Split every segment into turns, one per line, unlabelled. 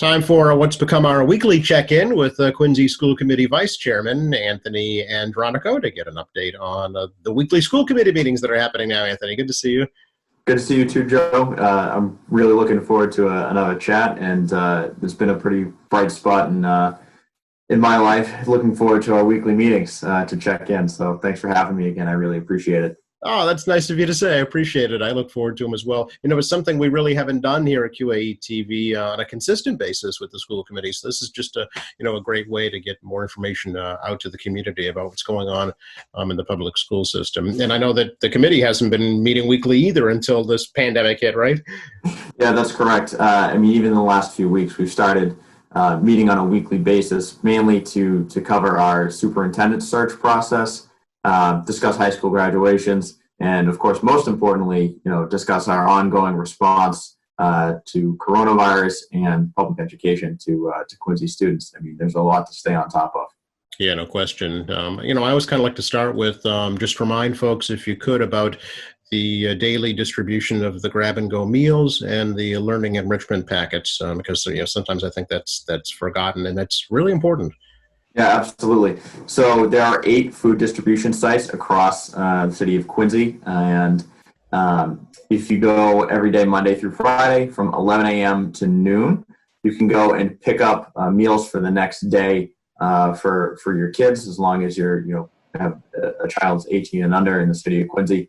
Time for what's become our weekly check-in with Quincy School Committee Vice Chairman Anthony Andronico to get an update on the weekly school committee meetings that are happening now. Anthony, good to see you.
Good to see you too, Joe. I'm really looking forward to another chat, and it's been a pretty bright spot in my life. Looking forward to our weekly meetings to check in. So thanks for having me again. I really appreciate it.
Oh, that's nice of you to say. I appreciate it. I look forward to them as well. You know, it's something we really haven't done here at QAE TV on a consistent basis with the school committee. So this is just a great way to get more information out to the community about what's going on in the public school system. And I know that the committee hasn't been meeting weekly either until this pandemic hit, right?
Yeah, that's correct. Even in the last few weeks, we've started meeting on a weekly basis, mainly to cover our superintendent search process, discuss high school graduations, and of course, most importantly, discuss our ongoing response to coronavirus and public education to Quincy students. I mean, there's a lot to stay on top of.
Yeah, no question. I always kind of like to start with just remind folks, if you could, about the daily distribution of the grab-and-go meals and the learning enrichment packets, because sometimes I think that's forgotten, and that's really important.
Yeah, absolutely. So there are 8 food distribution sites across the city of Quincy, and if you go every day, Monday through Friday, from 11 a.m. to noon, you can go and pick up meals for the next day for your kids, as long as have a child 18 and under in the city of Quincy.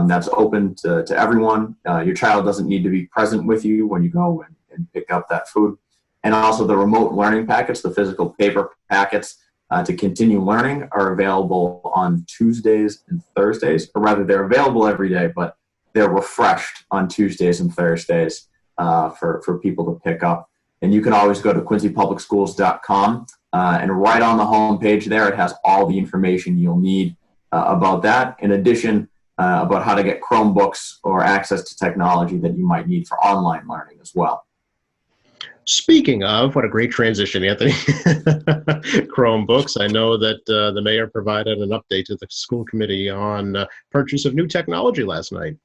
That's open to everyone. Your child doesn't need to be present with you when you go and pick up that food. And also the remote learning packets, the physical paper packets to continue learning, are available on Tuesdays and Thursdays, or rather they're available every day, but they're refreshed on Tuesdays and Thursdays for people to pick up. And you can always go to quincypublicschools.com and right on the home page there, it has all the information you'll need about that. In addition, about how to get Chromebooks or access to technology that you might need for online learning as well.
Speaking of, what a great transition, Anthony. Chromebooks. I know that the mayor provided an update to the school committee on purchase of new technology last night.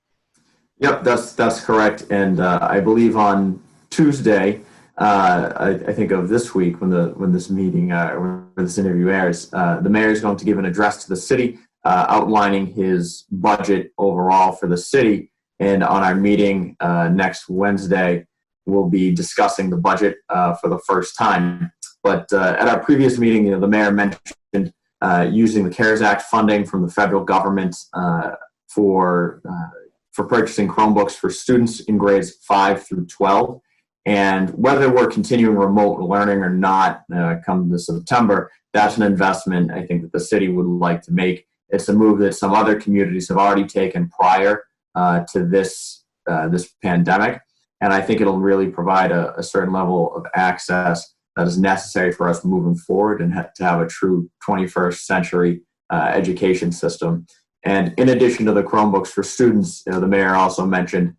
Yep, that's correct. And I believe on Tuesday, I think of this week when this meeting or this interview airs, the mayor is going to give an address to the city outlining his budget overall for the city. And on our meeting next Wednesday, we'll be discussing the budget for the first time. But at our previous meeting, the mayor mentioned using the CARES Act funding from the federal government for purchasing Chromebooks for students in grades 5 through 12. And whether we're continuing remote learning or not come this September, that's an investment I think that the city would like to make. It's a move that some other communities have already taken prior to this pandemic. And I think it'll really provide a certain level of access that is necessary for us moving forward and to have a true 21st century education system. And in addition to the Chromebooks for students, the mayor also mentioned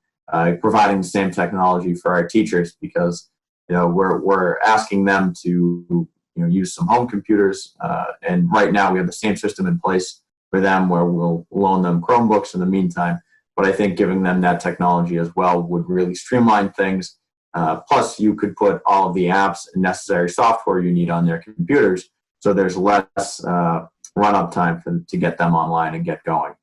providing the same technology for our teachers, because we're asking them to use some home computers. And right now we have the same system in place for them where we'll loan them Chromebooks in the meantime. But I think giving them that technology as well would really streamline things. Plus, you could put all of the apps and necessary software you need on their computers, so there's less run-up time to get them online and get going.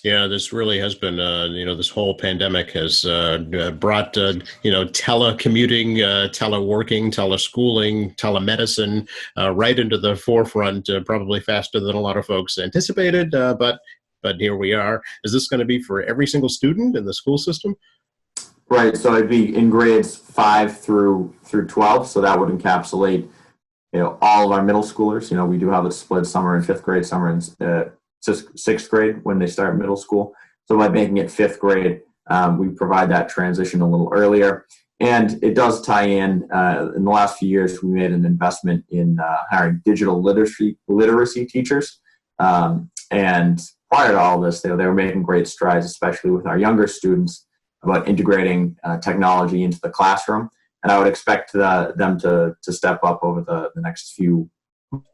Yeah, this really has been, this whole pandemic has brought, telecommuting, teleworking, teleschooling, telemedicine right into the forefront, probably faster than a lot of folks anticipated, but here we are. Is this going to be for every single student in the school system?
Right. So it'd be in grades 5 through 12. So that would encapsulate, all of our middle schoolers. We do have it split. Some are in 5th grade, some are in 6th grade when they start middle school. So by making it 5th grade, we provide that transition a little earlier. And it does tie in the last few years, we made an investment in hiring digital literacy teachers. And prior to all this, they were making great strides, especially with our younger students, about integrating technology into the classroom. And I would expect them to step up over the next few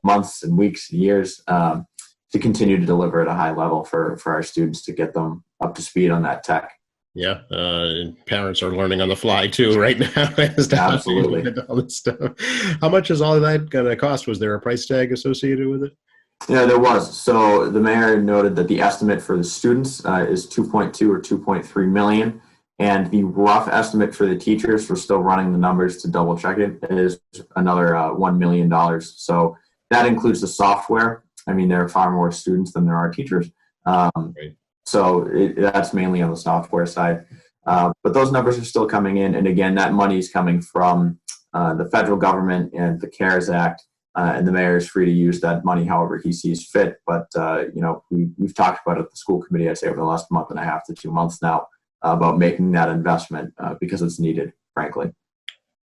months and weeks and years to continue to deliver at a high level for our students to get them up to speed on that tech.
Yeah, and parents are learning on the fly too right now as to how to
Absolutely.
implement all this stuff. How much is all of that going to cost? Was there a price tag associated with it?
Yeah, there was. So the mayor noted that the estimate for the students is 2.2 or 2.3 million, and the rough estimate for the teachers, we're still running the numbers to double check it, is another $1 million. So that includes the software. I mean, there are far more students than there are teachers. Um,
Right.
that's mainly on the software side. But those numbers are still coming in. And again, that money is coming from the federal government and the CARES Act. And the mayor is free to use that money however he sees fit. But, we've talked about it at the school committee, I'd say, over the last month and a half to 2 months now about making that investment because it's needed, frankly.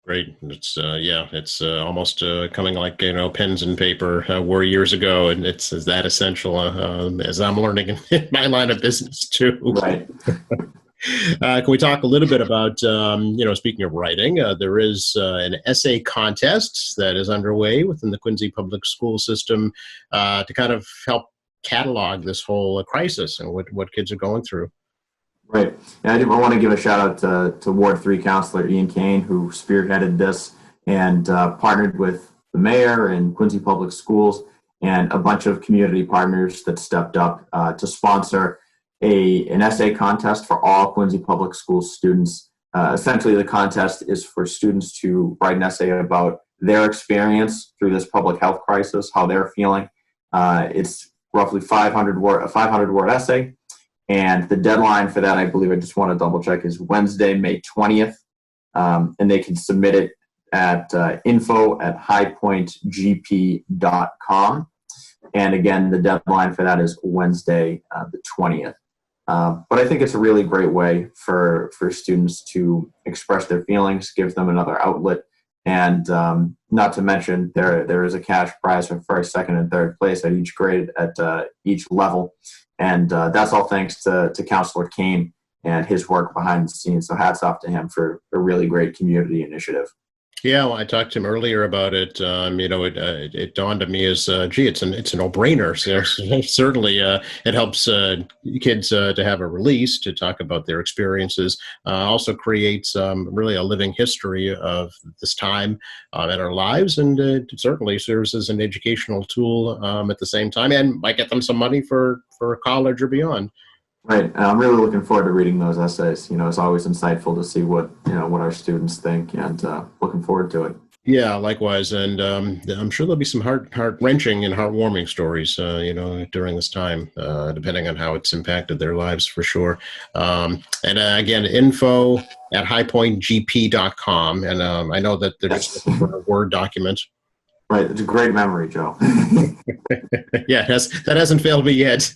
Great. It's it's almost coming like pens and paper were years ago, and it's that essential as I'm learning in my line of business too.
Right.
Can we talk a little bit about, speaking of writing, there is an essay contest that is underway within the Quincy Public School System to kind of help catalog this whole crisis and what kids are going through.
Right. And I want to give a shout out to Ward 3 Councilor Ian Kane, who spearheaded this and partnered with the mayor and Quincy Public Schools and a bunch of community partners that stepped up to sponsor an essay contest for all Quincy Public School students. Essentially, the contest is for students to write an essay about their experience through this public health crisis, how they're feeling. It's roughly a 500-word essay. And the deadline for that, I believe, I just want to double check, is Wednesday, May 20th. And they can submit it at info@highpointgp.com. And again, the deadline for that is Wednesday, the 20th. But I think it's a really great way for students to express their feelings, give them another outlet. And not to mention, there is a cash prize for first, second, and third place at each grade, at each level. And that's all thanks to Councilor Kane and his work behind the scenes. So hats off to him for a really great community initiative.
Yeah, well, I talked to him earlier about it. It dawned on me as, it's a no-brainer. So certainly, it helps kids to have a release to talk about their experiences. Also creates really a living history of this time in our lives, and it certainly serves as an educational tool at the same time, and might get them some money for college or beyond.
Right. I'm really looking forward to reading those essays. It's always insightful to see what our students think, and looking forward to it.
Yeah, likewise, and I'm sure there'll be some heart-wrenching and heartwarming stories, during this time, depending on how it's impacted their lives, for sure. And again, info@highpointgp.com, and I know that they're just looking for a Word document.
Right, it's a great memory, Joe.
Yeah, that hasn't failed me yet.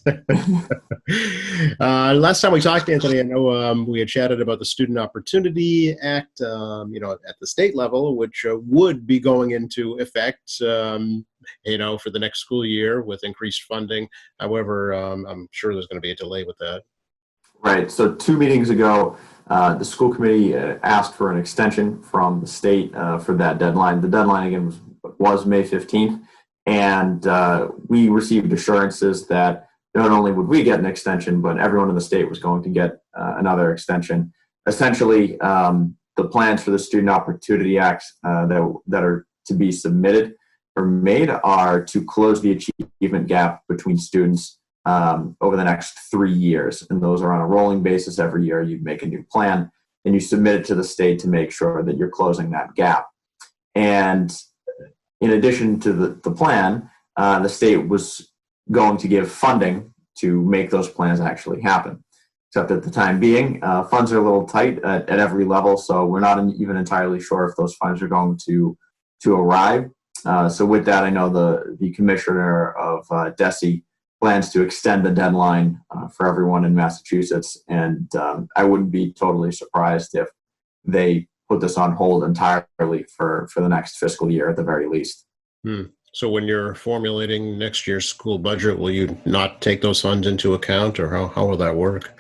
Last time we talked, Anthony, I know we had chatted about the Student Opportunity Act, at the state level, which would be going into effect, for the next school year with increased funding. However, I'm sure there's going to be a delay with that.
Right. So 2 meetings ago, the school committee asked for an extension from the state for that deadline. The deadline again was May 15th, and we received assurances that not only would we get an extension, but everyone in the state was going to get another extension. Essentially, the plans for the Student Opportunity Act that are to be submitted or made are to close the achievement gap between students over the next 3 years. And those are on a rolling basis. Every year you make a new plan and you submit it to the state to make sure that you're closing that gap. And in addition to the plan, the state was going to give funding to make those plans actually happen. Except at the time being, funds are a little tight at every level, so we're not even entirely sure if those funds are going to arrive. So with that, I know the commissioner of DESE plans to extend the deadline for everyone in Massachusetts, and I wouldn't be totally surprised if they put this on hold entirely for the next fiscal year at the very least.
So when you're formulating next year's school budget, will you not take those funds into account, or how will that work?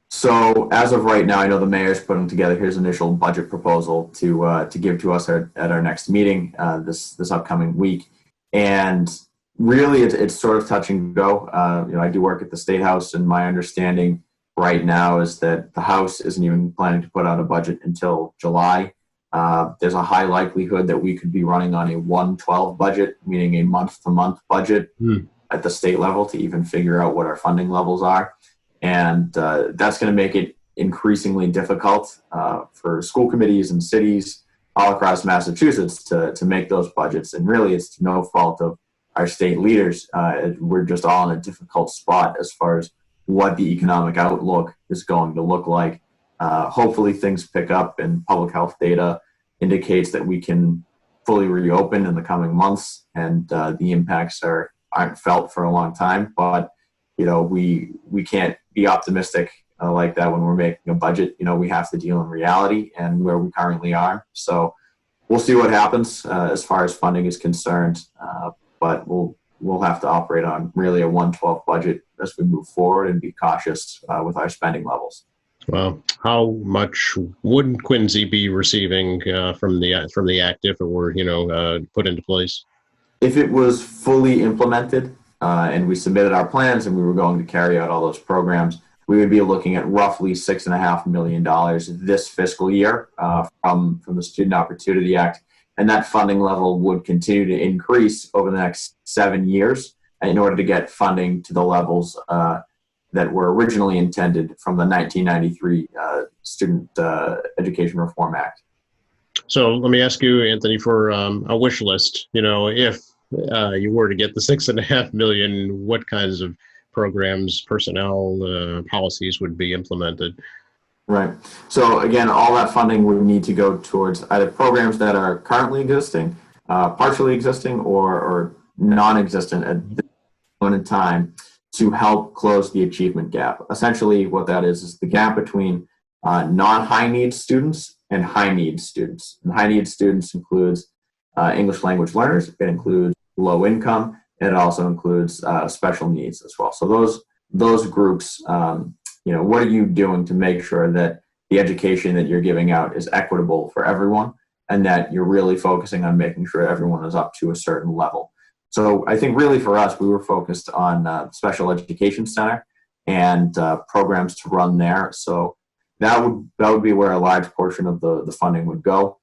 So as of right now, I know the mayor's putting together his initial budget proposal to give to us at our next meeting this upcoming week, and really it's sort of touch and go. I do work at the State House, and my understanding right now is that the House isn't even planning to put out a budget until July. There's a high likelihood that we could be running on a 1/12 budget, meaning a month-to-month budget at the state level to even figure out what our funding levels are. And that's going to make it increasingly difficult for school committees and cities all across Massachusetts to make those budgets. And really, it's no fault of our state leaders. We're just all in a difficult spot as far as what the economic outlook is going to look like. Hopefully things pick up and public health data indicates that we can fully reopen in the coming months, and the impacts aren't felt for a long time. But we can't be optimistic like that when we're making a budget. We have to deal in reality and where we currently are. So we'll see what happens as far as funding is concerned. But we'll have to operate on really a 1/12 budget as we move forward and be cautious with our spending levels.
Well, how much would Quincy be receiving from the act if it were put into place?
If it was fully implemented and we submitted our plans and we were going to carry out all those programs, we would be looking at roughly $6.5 million this fiscal year from the Student Opportunity Act. And that funding level would continue to increase over the next 7 years in order to get funding to the levels that were originally intended from the 1993 Student Education Reform Act.
So let me ask you, Anthony, for a wish list. If you were to get the $6.5 million, what kinds of programs, personnel, policies would be implemented?
Right. So again, all that funding would need to go towards either programs that are currently existing, partially existing, or non-existent at this point in time to help close the achievement gap. Essentially, what that is the gap between non-high need students and high need students. And high need students includes English language learners. It includes low income. And it also includes special needs as well. So those groups. What are you doing to make sure that the education that you're giving out is equitable for everyone and that you're really focusing on making sure everyone is up to a certain level? So I think really for us, we were focused on Special Education Center and programs to run there. So that would be where a large portion of the funding would go.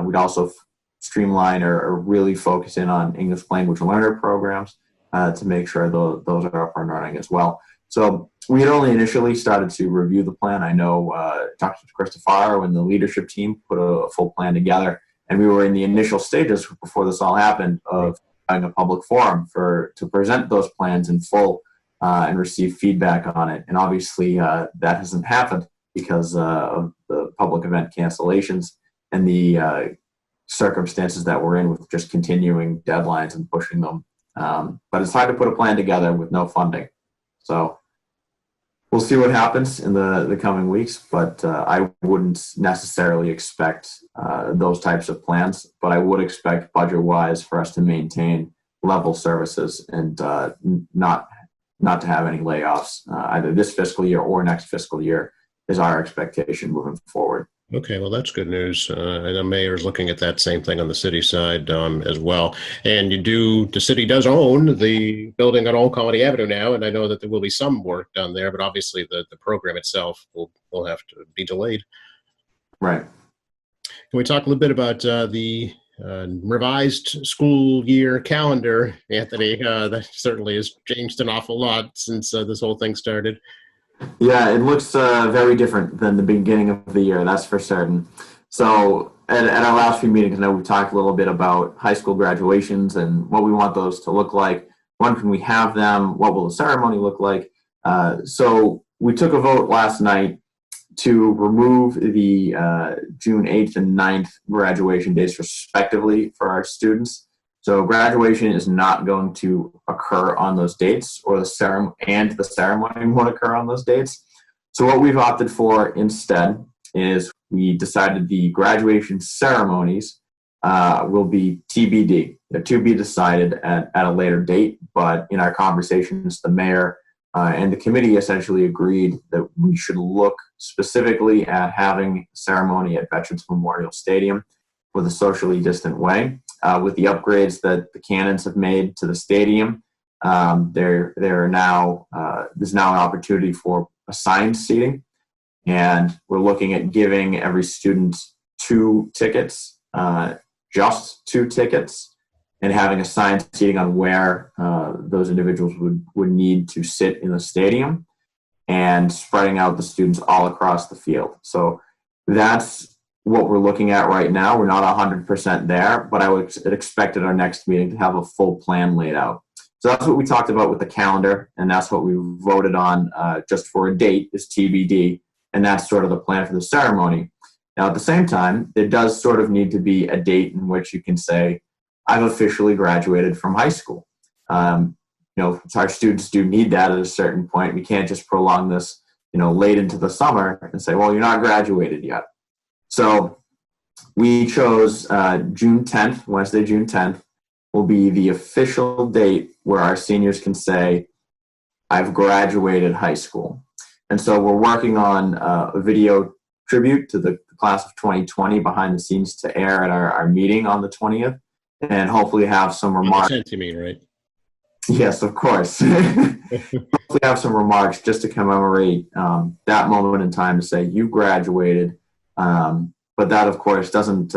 We'd also streamline or really focus in on English language learner programs to make sure those are up and running as well. So we had only initially started to review the plan. I know Dr. Christofaro and the leadership team put a full plan together, and we were in the initial stages before this all happened of having a public forum to present those plans in full and receive feedback on it. And obviously that hasn't happened because of the public event cancellations and the circumstances that we're in with just continuing deadlines and pushing them. But it's hard to put a plan together with no funding. So we'll see what happens in the coming weeks, but I wouldn't necessarily expect those types of plans, but I would expect budget-wise for us to maintain level services and not to have any layoffs either this fiscal year or next fiscal year is our expectation moving forward.
Okay, well, that's good news. And the mayor's looking at that same thing on the city side as well. And the city does own the building on Old Colony Avenue now, and I know that there will be some work done there, but obviously the program itself will have to be delayed.
Right.
Can we talk a little bit about the revised school year calendar, Anthony? That certainly has changed an awful lot since this whole thing started.
Yeah, it looks very different than the beginning of the year, that's for certain. So at our last few meetings, I know we talked a little bit about high school graduations and what we want those to look like. When can we have them? What will the ceremony look like? So we took a vote last night to remove the June 8th and 9th graduation dates respectively for our students. So graduation is not going to occur on those dates, or the ceremony won't occur on those dates. So what we've opted for instead is we decided the graduation ceremonies will be TBD. They're to be decided at a later date, but in our conversations, the mayor and the committee essentially agreed that we should look specifically at having a ceremony at Veterans Memorial Stadium with a socially distant way. With the upgrades that the Cannons have made to the stadium, there's now an opportunity for assigned seating, and we're looking at giving every student 2 tickets, just 2 tickets, and having assigned seating on where those individuals would need to sit in the stadium, and spreading out the students all across the field. So that's what we're looking at right now. We're not 100% there, but I would expect at our next meeting to have a full plan laid out. So that's what we talked about with the calendar, and that's what we voted on just for a date is TBD, and that's sort of the plan for the ceremony. Now, at the same time, there does sort of need to be a date in which you can say, I've officially graduated from high school. Our students do need that at a certain point. We can't just prolong this, late into the summer and say, well, you're not graduated yet. So we chose June 10th, Wednesday, June 10th, will be the official date where our seniors can say, I've graduated high school. And so we're working on a video tribute to the class of 2020 behind the scenes to air at our meeting on the 20th, and hopefully have some remarks.
On the 10th, you mean, right?
Yes, of course. Hopefully have some remarks just to commemorate that moment in time to say you graduated. But that, of course, doesn't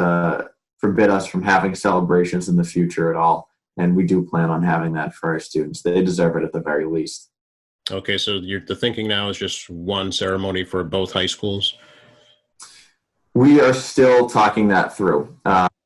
forbid us from having celebrations in the future at all. And we do plan on having that for our students. They deserve it at the very least.
Okay, so the thinking now is just one ceremony for both high schools?
We are still talking that through.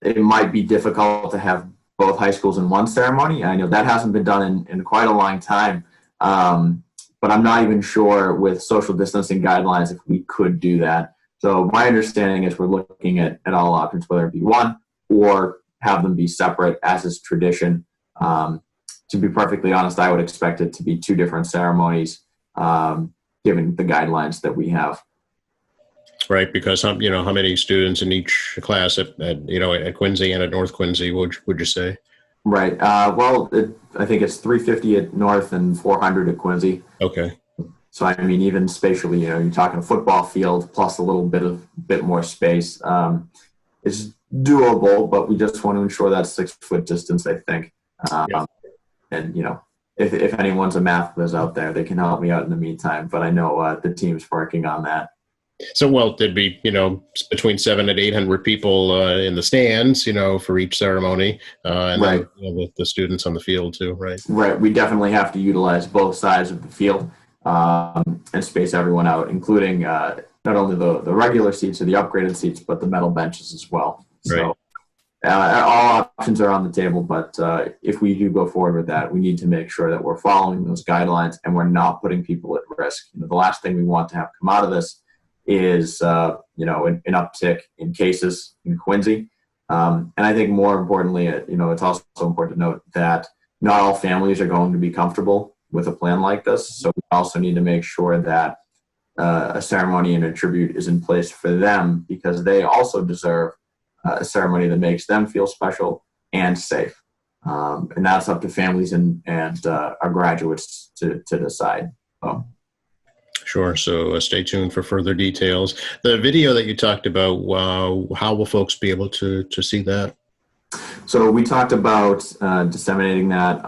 It might be difficult to have both high schools in one ceremony. I know that hasn't been done in quite a long time. But I'm not even sure with social distancing guidelines if we could do that. So my understanding is we're looking at all options, whether it be one or have them be separate, as is tradition. To be perfectly honest, I would expect it to be 2 different ceremonies, given the guidelines that we have.
Right, because how many students in each class at Quincy and at North Quincy would you say?
Right. I think it's 350 at North and 400 at Quincy.
Okay.
So I mean, even spatially, you're talking a football field plus a little bit more space. It's doable, but we just want to ensure that 6-foot distance, I think.
Yeah.
And if anyone's a math whiz out there, they can help me out in the meantime. But I know the team's working on that.
So, there'd be, between 700 and 800 people in the stands, for each ceremony, and
right.
Then, the students on the field too, right?
Right. We definitely have to utilize both sides of the field and space everyone out, including not only the regular seats or the upgraded seats, but the metal benches as well.
Right.
So all options are on the table, but if we do go forward with that, we need to make sure that we're following those guidelines and we're not putting people at risk. The last thing we want to have come out of this is an uptick in cases in Quincy. And I think more importantly, it's also important to note that not all families are going to be comfortable with a plan like this. So we also need to make sure that a ceremony and a tribute is in place for them, because they also deserve a ceremony that makes them feel special and safe. And that's up to families and our graduates to decide. So.
Sure. So stay tuned for further details. The video that you talked about, how will folks be able to see that?
So we talked about disseminating that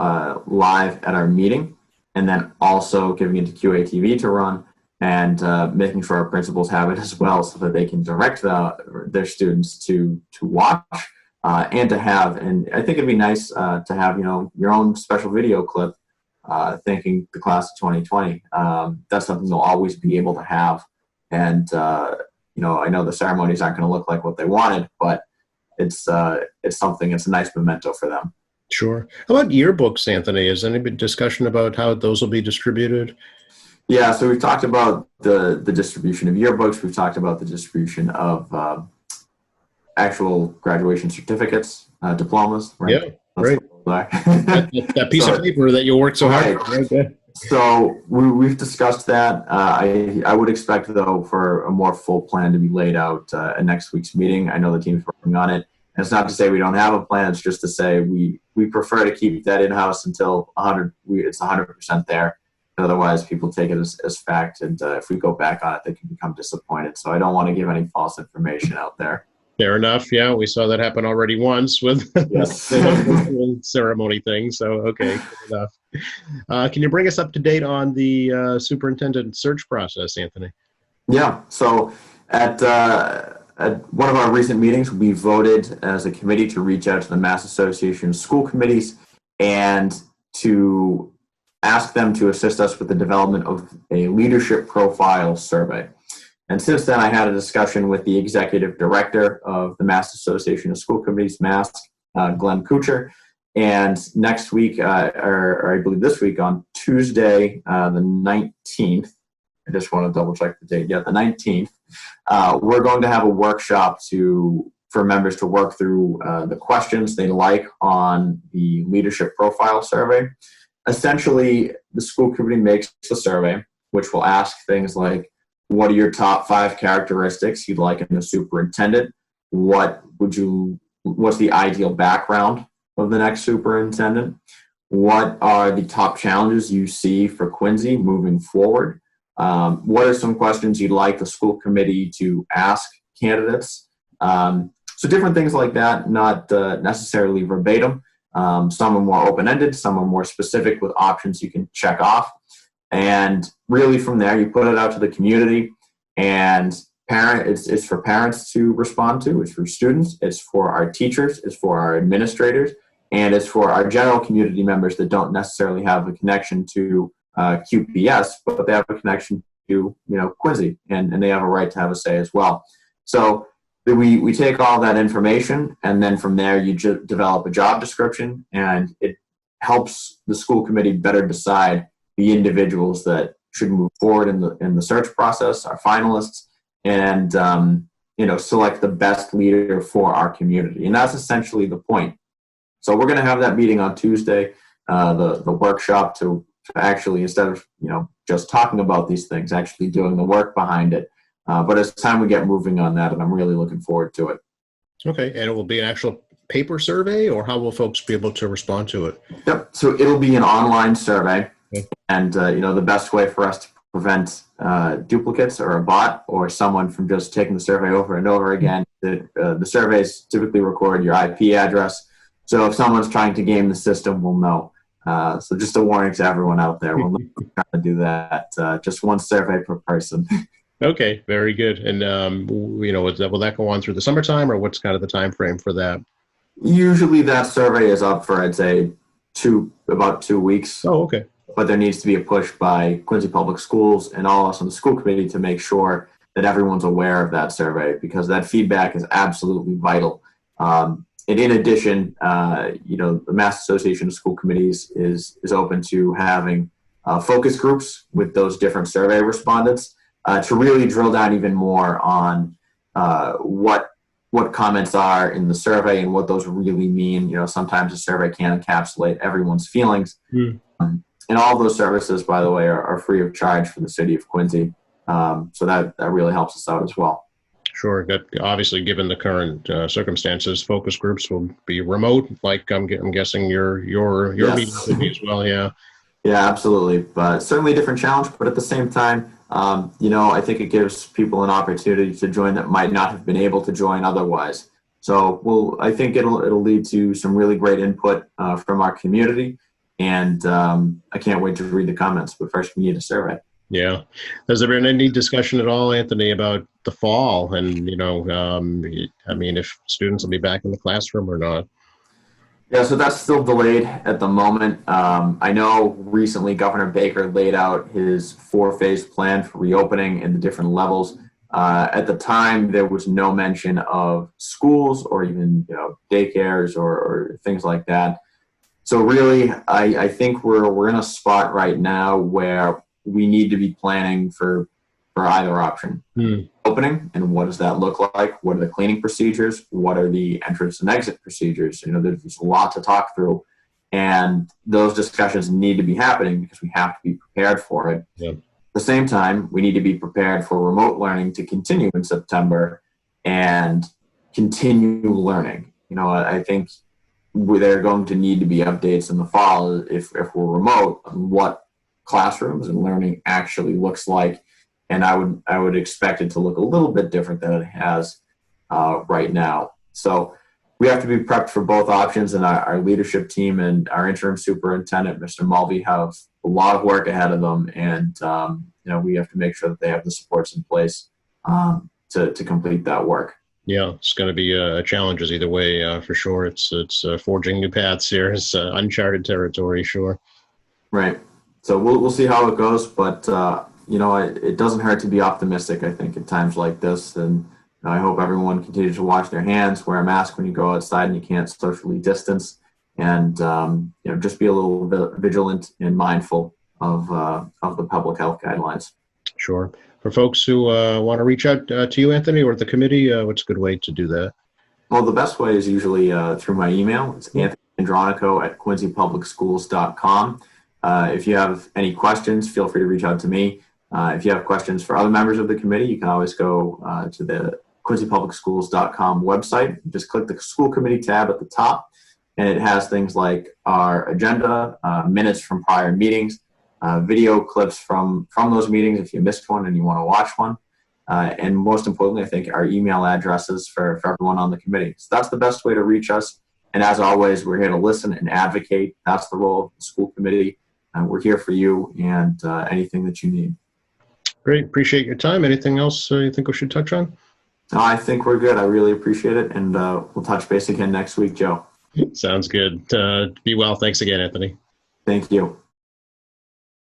live at our meeting, and then also giving it to QATV to run, and making sure our principals have it as well, so that they can direct their students to watch and to have. And I think it'd be nice to have your own special video clip thanking the class of 2020. That's something they'll always be able to have. And I know the ceremonies aren't going to look like what they wanted, but it's something. It's a nice memento for them.
Sure. How about yearbooks, Anthony? Is there any discussion about how those will be distributed?
Yeah, so we've talked about the distribution of yearbooks. We've talked about the distribution of actual graduation certificates, diplomas. Right?
Yeah, great. that piece of paper that you worked so hard.
Right. Okay. So we've discussed that. I would expect, though, for a more full plan to be laid out at next week's meeting. I know the team's working on it. And it's not to say we don't have a plan. It's just to say we prefer to keep that in-house until it's 100% there. Otherwise, people take it as fact. And if we go back on it, they can become disappointed. So I don't want to give any false information out there.
Fair enough. Yeah, we saw that happen already once with
Yes.
the virtual ceremony thing. So, okay, good enough. Can you bring us up to date on the superintendent search process, Anthony?
Yeah. So at one of our recent meetings, we voted as a committee to reach out to the Mass Association of School Committees and to ask them to assist us with the development of a leadership profile survey. And since then, I had a discussion with the executive director of the Mass Association of School Committees, MASC, Glenn Kuchar. And next week, or I believe this week, on Tuesday, the 19th, I just want to double check the date. Yeah, the 19th, we're going to have a workshop for members to work through the questions they like on the leadership profile survey. Essentially, the school committee makes the survey, which will ask things like, what are your top 5 characteristics you'd like in a superintendent? What's the ideal background of the next superintendent? What are the top challenges you see for Quincy moving forward? What are some questions you'd like the school committee to ask candidates? So different things like that, not necessarily verbatim. Some are more open-ended, some are more specific with options you can check off. And really from there, you put it out to the community, and it's for parents to respond to, it's for students, it's for our teachers, it's for our administrators, and it's for our general community members that don't necessarily have a connection to QPS, but they have a connection to Quincy, and they have a right to have a say as well. So we take all that information, and then from there you develop a job description, and it helps the school committee better decide the individuals that should move forward in the search process, our finalists, and select the best leader for our community. And that's essentially the point. So we're going to have that meeting on Tuesday, the workshop to actually, instead of just talking about these things, actually doing the work behind it. But it's time we get moving on that, and I'm really looking forward to it.
Okay, and it will be an actual paper survey, or how will folks be able to respond to it?
Yep. So it'll be an online survey.
Okay.
And, the best way for us to prevent duplicates or a bot or someone from just taking the survey over and over again, the surveys typically record your IP address. So if someone's trying to game the system, we'll know. So just a warning to everyone out there, we'll not try to do that. Just one survey per person.
Okay, very good. And, will that go on through the summertime, or what's kind of the time frame for that?
Usually that survey is up for, I'd say, about 2 weeks.
Oh, okay.
But there needs to be a push by Quincy Public Schools and all of us on the school committee to make sure that everyone's aware of that survey, because that feedback is absolutely vital. And in addition, the Mass Association of School Committees is open to having focus groups with those different survey respondents to really drill down even more on what comments are in the survey and what those really mean. Sometimes a survey can encapsulate everyone's feelings. And all of those services, by the way, are free of charge for the city of Quincy. So that really helps us out as well.
Sure. Obviously, given the current circumstances, focus groups will be remote. Like I'm guessing your
Yes.
meetings will be as well. Yeah.
Yeah, absolutely. But certainly a different challenge. But at the same time, I think it gives people an opportunity to join that might not have been able to join otherwise. So I think it'll lead to some really great input from our community. And I can't wait to read the comments. But first, we need a survey.
Yeah. Has there been any discussion at all, Anthony, about the fall and, if students will be back in the classroom or not?
Yeah, so that's still delayed at the moment. I know recently Governor Baker laid out his 4-phase plan for reopening and the different levels. At the time, there was no mention of schools or even daycares or things like that. So really, I think we're in a spot right now where we need to be planning for either option. Opening, and what does that look like? What are the cleaning procedures? What are the entrance and exit procedures? There's a lot to talk through, and those discussions need to be happening because we have to be prepared for it.
Yep.
At the same time, we need to be prepared for remote learning to continue in September and continue learning. I think there are going to need to be updates in the fall if we're remote on what classrooms and learning actually looks like. And I would expect it to look a little bit different than it has right now. So we have to be prepped for both options, and our leadership team and our interim superintendent, Mr. Mulvey, have a lot of work ahead of them, and we have to make sure that they have the supports in place to complete that work.
Yeah, it's going to be challenges either way, for sure. It's forging new paths here. It's uncharted territory, sure.
Right. So we'll see how it goes, but it doesn't hurt to be optimistic, I think, at times like this. And I hope everyone continues to wash their hands, wear a mask when you go outside and you can't socially distance, and just be a little vigilant and mindful of the public health guidelines.
Sure. For folks who want to reach out to you, Anthony, or the committee, what's a good way to do that?
Well, the best way is usually through my email. It's anthonyandronico@quincypublicschools.com. If you have any questions, feel free to reach out to me. If you have questions for other members of the committee, you can always go to the quincypublicschools.com website. Just click the school committee tab at the top, and it has things like our agenda, minutes from prior meetings, video clips from those meetings if you missed one and you want to watch one. And most importantly, I think our email addresses for everyone on the committee. So that's the best way to reach us. And as always, we're here to listen and advocate. That's the role of the school committee. We're here for you and anything that you need.
Great. Appreciate your time. Anything else you think we should touch on?
No, I think we're good. I really appreciate it. And we'll touch base again next week, Joe.
Sounds good. Be well. Thanks again, Anthony.
Thank you.